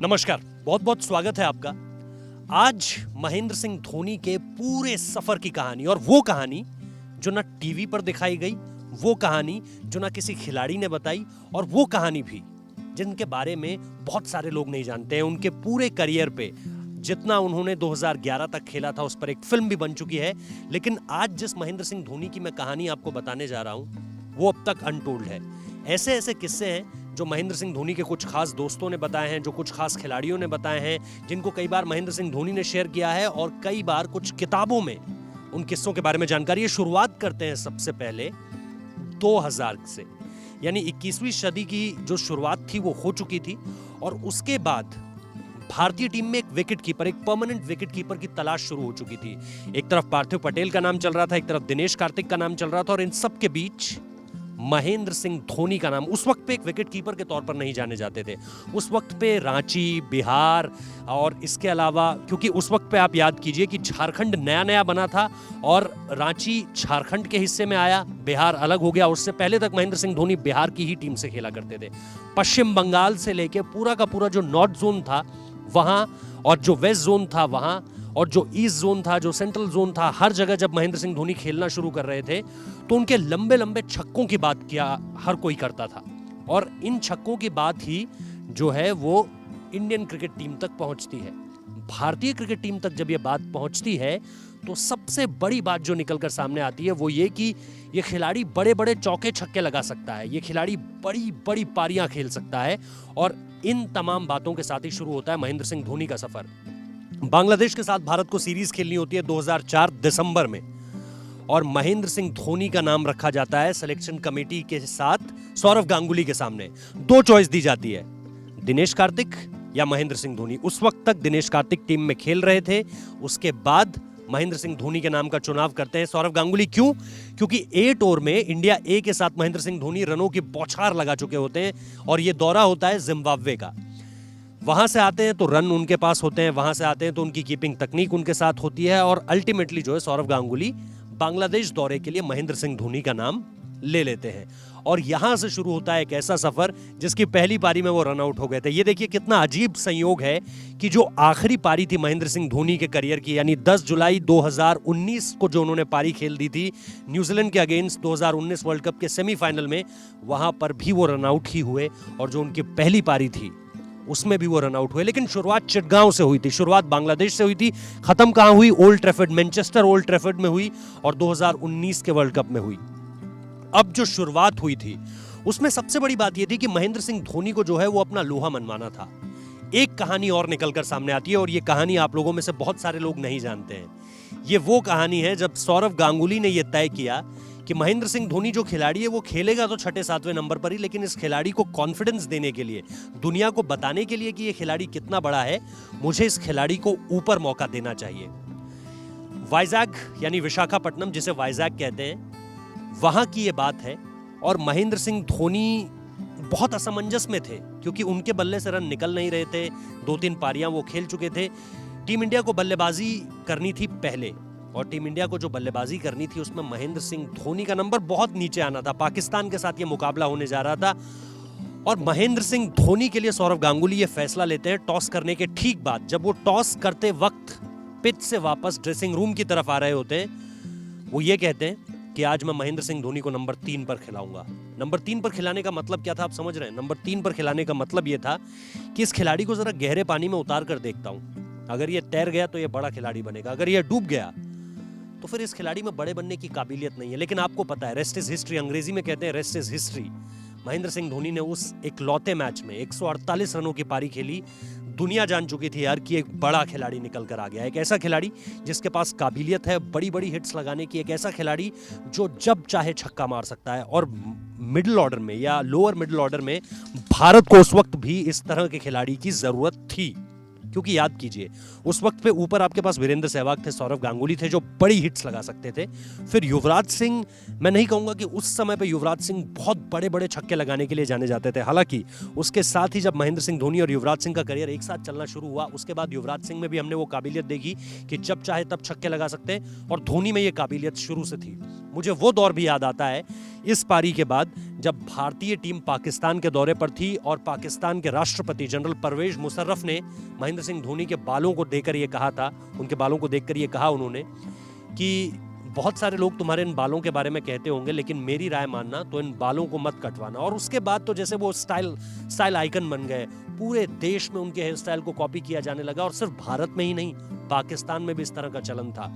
नमस्कार, बहुत बहुत स्वागत है आपका। आज महेंद्र सिंह धोनी के पूरे सफर की कहानी, और वो कहानी जो ना टीवी पर दिखाई गई, वो कहानी जो ना किसी खिलाड़ी ने बताई, और वो कहानी भी जिनके बारे में बहुत सारे लोग नहीं जानते हैं। उनके पूरे करियर पे जितना उन्होंने 2011 तक खेला था, उस पर एक फिल्म भी बन चुकी है। लेकिन आज जिस महेंद्र सिंह धोनी की मैं कहानी आपको बताने जा रहा हूं, वो अब तक अनटोल्ड है। ऐसे ऐसे किस्से हैं जो महेंद्र सिंह धोनी के कुछ खास दोस्तों ने बताए हैं, जो कुछ खास खिलाड़ियों ने बताए हैं, जिनको कई बार महेंद्र सिंह धोनी ने शेयर किया है, और कई बार कुछ किताबों में उन किस्सों के बारे में जानकारी है। शुरुआत करते हैं सबसे पहले 2000 से, यानी 21वीं सदी की जो शुरुआत थी वो हो चुकी थी, और उसके बाद भारतीय टीम में एक विकेट कीपर, एक परमानेंट विकेट कीपर की तलाश शुरू हो चुकी थी। एक तरफ पार्थिव पटेल का नाम चल रहा था, एक तरफ दिनेश कार्तिक का नाम चल रहा था, और इन सब के बीच महेंद्र सिंह धोनी का नाम उस वक्त पे एक विकेट कीपर के तौर पर नहीं जाने जाते थे। उस वक्त पे रांची, बिहार, और इसके अलावा क्योंकि उस वक्त पे आप याद कीजिए कि झारखंड नया नया बना था और रांची झारखंड के हिस्से में आया, बिहार अलग हो गया। उससे पहले तक महेंद्र सिंह धोनी बिहार की ही टीम से खेला करते थे। पश्चिम बंगाल से लेके पूरा का पूरा जो नॉर्थ जोन था वहां, और जो वेस्ट जोन था वहां, और जो ईस्ट जोन था, जो सेंट्रल जोन था, हर जगह जब महेंद्र सिंह धोनी खेलना शुरू कर रहे थे तो उनके लंबे लंबे छक्कों की बात किया हर कोई करता था। और इन छक्कों की बात ही जो है वो इंडियन क्रिकेट टीम तक पहुंचती है। भारतीय क्रिकेट टीम तक जब ये बात पहुंचती है तो सबसे बड़ी बात जो निकलकर सामने आती है वो ये कि ये खिलाड़ी बड़े बड़े चौके छक्के लगा सकता है, ये खिलाड़ी बड़ी बड़ी पारियां खेल सकता है। और इन तमाम बातों के साथ ही शुरू होता है महेंद्र सिंह धोनी का सफर। बांग्लादेश के साथ भारत को सीरीज खेलनी होती है 2004 दिसंबर में, और महेंद्र सिंह धोनी का नाम रखा जाता है सिलेक्शन कमेटी के साथ सौरव गांगुली के सामने। दो चॉइस दी जाती है, दिनेश कार्तिक या महेंद्र सिंह धोनी। उस वक्त तक दिनेश कार्तिक टीम में खेल रहे थे, उसके बाद महेंद्र सिंह धोनी के नाम का चुनाव करते हैं सौरव गांगुली। क्यों? क्योंकि 8 ओवर में इंडिया ए के साथ महेंद्र सिंह धोनी रनों की बौछार लगा चुके होते हैं, और यह दौरा होता है जिम्बाब्वे का। वहां से आते हैं तो रन उनके पास होते हैं, वहां से आते हैं तो उनकी कीपिंग तकनीक उनके साथ होती है, और अल्टीमेटली जो है सौरव गांगुली बांग्लादेश दौरे के लिए महेंद्र सिंह धोनी का नाम ले लेते हैं। और यहां से शुरू होता है एक ऐसा सफर जिसकी पहली पारी में वो रन आउट हो गए थे। ये देखिए कितना अजीब संयोग है कि जो आखिरी पारी थी महेंद्र सिंह धोनी के करियर की, यानी 10 जुलाई 2019 को जो उन्होंने पारी खेल दी थी न्यूजीलैंड के अगेंस्ट 2019 वर्ल्ड कप के सेमीफाइनल में, वहां पर भी वो रन आउट ही हुए, और जो उनकी पहली पारी थी उसमें भी वो रन आउट हुए। लेकिन शुरुआत चिटगांव से हुई थी, शुरुआत बांग्लादेश से हुई थी। खत्म कहां हुई? Old Trafford, Manchester old Trafford में हुई, और 2019 के वर्ल्ड कप में हुई। अब जो शुरुआत हुई थी उसमें सबसे बड़ी बात यह थी कि महेंद्र सिंह धोनी को जो है वो अपना लोहा मनवाना था। एक कहानी और निकलकर सामने आती है, और ये कहानी आप लोगों में से बहुत सारे लोग नहीं जानते हैं। ये वो कहानी है जब सौरव गांगुली ने यह तय किया कि महेंद्र सिंह धोनी जो खिलाड़ी है वो खेलेगा तो 6-7वें नंबर पर ही, लेकिन इस खिलाड़ी को कॉन्फिडेंस देने के लिए, दुनिया को बताने के लिए कि ये खिलाड़ी कितना बड़ा है, मुझे इस खिलाड़ी को ऊपर मौका देना चाहिए। वाइजैग यानी विशाखापट्टनम, जिसे वाइजैग कहते हैं, वहां की ये बात है। और महेंद्र सिंह धोनी बहुत असमंजस में थे क्योंकि उनके बल्ले से रन निकल नहीं रहे थे। 2-3 पारियां वो खेल चुके थे। टीम इंडिया को बल्लेबाजी करनी थी पहले, और टीम इंडिया को जो बल्लेबाजी करनी थी उसमें महेंद्र सिंह धोनी का नंबर बहुत नीचे आना था। पाकिस्तान के साथ ये मुकाबला होने जा रहा था, और महेंद्र सिंह धोनी के लिए सौरव गांगुली ये फैसला लेते हैं टॉस करने के ठीक बाद। जब वो टॉस करते वक्त पिच से वापस ड्रेसिंग रूम की तरफ आ रहे होते हैं, वो ये कहते हैं कि आज मैं महेंद्र सिंह धोनी को नंबर 3 पर खिलाऊंगा। नंबर 3 पर खिलाने का मतलब क्या था, आप समझ रहे हैं? नंबर 3 पर खिलाने का मतलब यह था कि इस खिलाड़ी को जरा गहरे पानी में उतार कर देखता हूं। अगर ये तैर गया तो ये बड़ा खिलाड़ी बनेगा, अगर ये डूब गया तो फिर इस खिलाड़ी में बड़े बनने की काबिलियत नहीं है। लेकिन आपको पता है, रेस्ट इज हिस्ट्री, अंग्रेजी में कहते हैं rest is history. Mahendra Singh Dhoni ने उस इकलौते मैच में 148 रनों की पारी खेली। दुनिया जान चुकी थी यार कि एक बड़ा खिलाड़ी निकल कर आ गया, एक ऐसा खिलाड़ी जिसके पास काबिलियत है बड़ी बड़ी हिट्स लगाने की, एक ऐसा खिलाड़ी जो जब चाहे छक्का मार सकता है। और मिडिल ऑर्डर में या लोअर मिडिल ऑर्डर में भारत को उस वक्त भी इस तरह के खिलाड़ी की जरूरत थी, क्योंकि याद कीजिए उस वक्त पे ऊपर आपके पास वीरेंद्र सहवाग थे, सौरव गांगुली थे जो बड़ी हिट्स लगा सकते थे। फिर युवराज सिंह, मैं नहीं कहूंगा कि उस समय पे युवराज सिंह बहुत बड़े बड़े छक्के लगाने के लिए जाने जाते थे। हालांकि उसके साथ ही जब महेंद्र सिंह धोनी और युवराज सिंह का करियर एक साथ चलना शुरू हुआ, उसके बाद युवराज सिंह में भी हमने वो काबिलियत देखी कि जब चाहे तब छक्के लगा सकते हैं, और धोनी में ये काबिलियत शुरू से थी। मुझे वो दौर भी याद आता है इस पारी के बाद जब भारतीय टीम पाकिस्तान के दौरे पर थी और पाकिस्तान के राष्ट्रपति जनरल परवेज मुशर्रफ ने महेंद्र सिंह धोनी के बालों को देखकर ये कहा था, उनके बालों को देखकर ये कहा उन्होंने कि बहुत सारे लोग तुम्हारे इन बालों के बारे में कहते होंगे, लेकिन मेरी राय मानना तो इन बालों को मत कटवाना। और उसके बाद तो जैसे वो स्टाइल आइकन बन गए, पूरे देश में उनके हेयर स्टाइल को कॉपी किया जाने लगा और सिर्फ भारत में ही नहीं, पाकिस्तान में भी इस तरह का चलन था।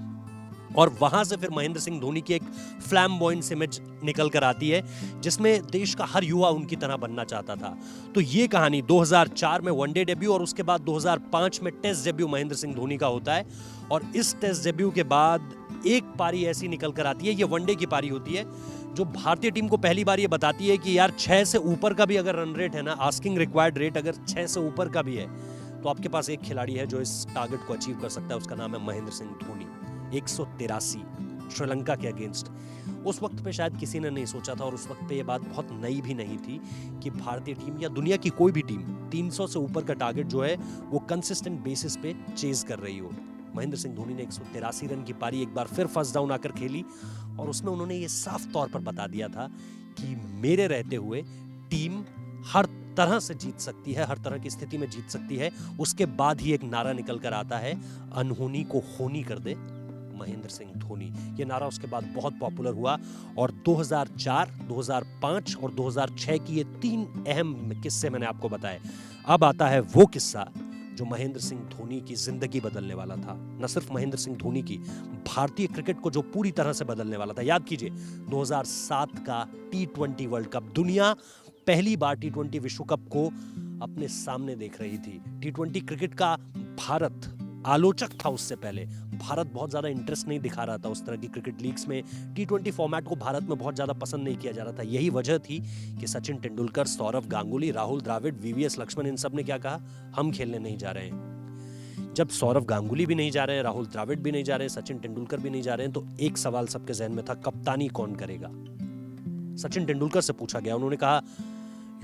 और वहां से फिर महेंद्र सिंह धोनी की एक फ्लैम्बॉयंट इमेज निकल कर आती है जिसमें देश का हर युवा उनकी तरह बनना चाहता था। तो ये कहानी 2004 में वनडे डेब्यू और उसके बाद 2005 में टेस्ट डेब्यू महेंद्र सिंह धोनी का होता है। और इस टेस्ट डेब्यू के बाद एक पारी ऐसी निकल कर आती है, ये वनडे की पारी होती है, जो भारतीय टीम को पहली बार ये बताती है कि यार 6 से ऊपर का भी अगर रन रेट है ना, आस्किंग रिक्वायर्ड रेट अगर 6 से ऊपर का भी है, तो आपके पास एक खिलाड़ी है जो इस टारगेट को अचीव कर सकता है। उसका नाम है महेंद्र सिंह धोनी। 183 श्रीलंका के अगेंस्ट। उस वक्त पे शायद किसी ने नहीं सोचा था और उस वक्त पे ये बात बहुत नई भी नहीं थी कि भारतीय टीम या दुनिया की कोई भी टीम 300 से ऊपर का टारगेट जो है वो कंसिस्टेंट बेसिस पे चेज कर रही हो। महेंद्र सिंह धोनी ने 183 रन की पारी एक बार फिर फर्स्ट डाउन आकर खेली और उसमें उन्होंने ये साफ तौर पर बता दिया था कि मेरे रहते हुए टीम हर तरह से जीत सकती है, हर तरह की स्थिति में जीत सकती है। उसके बाद ही एक नारा निकल कर आता है, अनहोनी को होनी कर दे महेंद्र सिंह धोनी। ये नारा उसके बाद बहुत पॉपुलर हुआ और 2004, 2005 और 2006 की ये 3 अहम किस्से मैंने आपको बताए। अब आता है वो किस्सा जो महेंद्र सिंह धोनी की जिंदगी बदलने वाला था। न सिर्फ महेंद्र सिंह धोनी की, भारतीय क्रिकेट को जो पूरी तरह से बदलने वाला था। याद कीजिए 2007 का T20 वर्ल्ड कप, दुनिया पहली बार T20 विश्व कप को अपने सामने देख रही थी। T20 क्रिकेट का भारत आलोचक था। उससे पहले भारत बहुत ज्यादा इंटरेस्ट नहीं दिखा रहा था उस तरह की क्रिकेट लीग्स में। T20 फॉर्मेट को भारत में बहुत ज्यादा पसंद नहीं किया जा रहा था। यही वजह थी कि सचिन तेंदुलकर, सौरव गांगुली, राहुल द्रविड़, VVS लक्ष्मण, इन सब ने क्या कहा, हम खेलने नहीं जा रहे हैं। जब सौरव गांगुली भी नहीं जा रहे हैं, राहुल द्रविड़ भी नहीं जा रहे हैं, सचिन तेंदुलकर भी नहीं जा रहे हैं, तो एक सवाल सबके जहन में था, कप्तानी कौन करेगा। सचिन तेंदुलकर से पूछा गया, उन्होंने कहा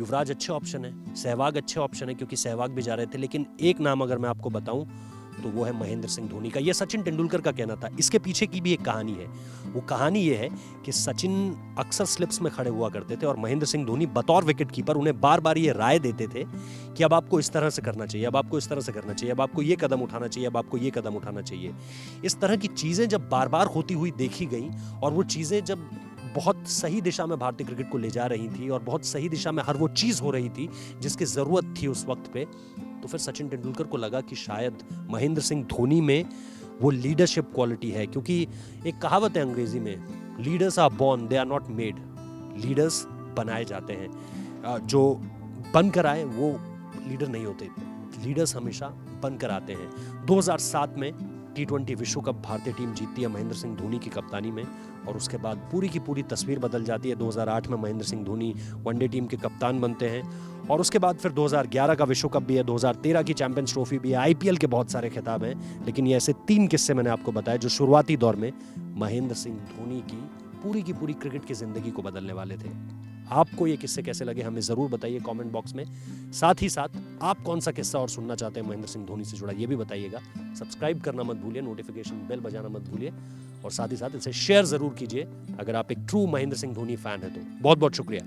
युवराज अच्छे ऑप्शन है, सहवाग अच्छे ऑप्शन है, क्योंकि सहवाग भी जा रहे थे, लेकिन एक नाम अगर मैं आपको बताऊं तो वो है महेंद्र सिंह धोनी का। ये सचिन तेंदुलकर का कहना था। इसके पीछे की भी एक कहानी है। वो कहानी ये है कि सचिन अक्सर स्लिप्स में खड़े हुआ करते थे और महेंद्र सिंह धोनी बतौर विकेट कीपर उन्हें बार बार ये राय देते थे कि अब आपको इस तरह से करना चाहिए, अब आपको इस तरह से करना चाहिए, अब आपको ये कदम उठाना चाहिए, अब आपको ये कदम उठाना चाहिए। इस तरह की चीजें जब बार बार होती हुई देखी गई और वो चीजें जब बहुत सही दिशा में भारतीय क्रिकेट को ले जा रही थी और बहुत सही दिशा में हर वो चीज हो रही थी जिसकी जरूरत थी उस वक्त पे, तो फिर सचिन तेंदुलकर को लगा कि शायद महेंद्र सिंह धोनी में वो लीडरशिप क्वालिटी है। क्योंकि एक कहावत है अंग्रेजी में, leaders are born, they are not made. Leaders बनाए जाते हैं, जो बनकर आए वो लीडर नहीं होते, लीडर्स हमेशा बनकर आते हैं। 2007 में T20 विश्व कप भारतीय टीम जीतती है महेंद्र सिंह धोनी की कप्तानी में और उसके बाद पूरी की पूरी तस्वीर बदल जाती है। 2008 में महेंद्र सिंह धोनी वनडे टीम के कप्तान बनते हैं और उसके बाद फिर 2011 का विश्व कप भी है, 2013 की चैंपियंस ट्रॉफी भी है, IPL के बहुत सारे खिताब हैं। लेकिन ये ऐसे 3 किस्से मैंने आपको बताए जो शुरुआती दौर में महेंद्र सिंह धोनी की पूरी क्रिकेट की जिंदगी को बदलने वाले थे। आपको ये किस्से कैसे लगे हमें जरूर बताइए कमेंट बॉक्स में। साथ ही साथ आप कौन सा किस्सा और सुनना चाहते हैं महेंद्र सिंह धोनी से जुड़ा, ये भी बताइएगा। सब्सक्राइब करना मत भूलिए, नोटिफिकेशन बेल बजाना मत भूलिए और साथ ही साथ इसे शेयर जरूर कीजिए अगर आप एक ट्रू महेंद्र सिंह धोनी फैन है तो। बहुत बहुत शुक्रिया।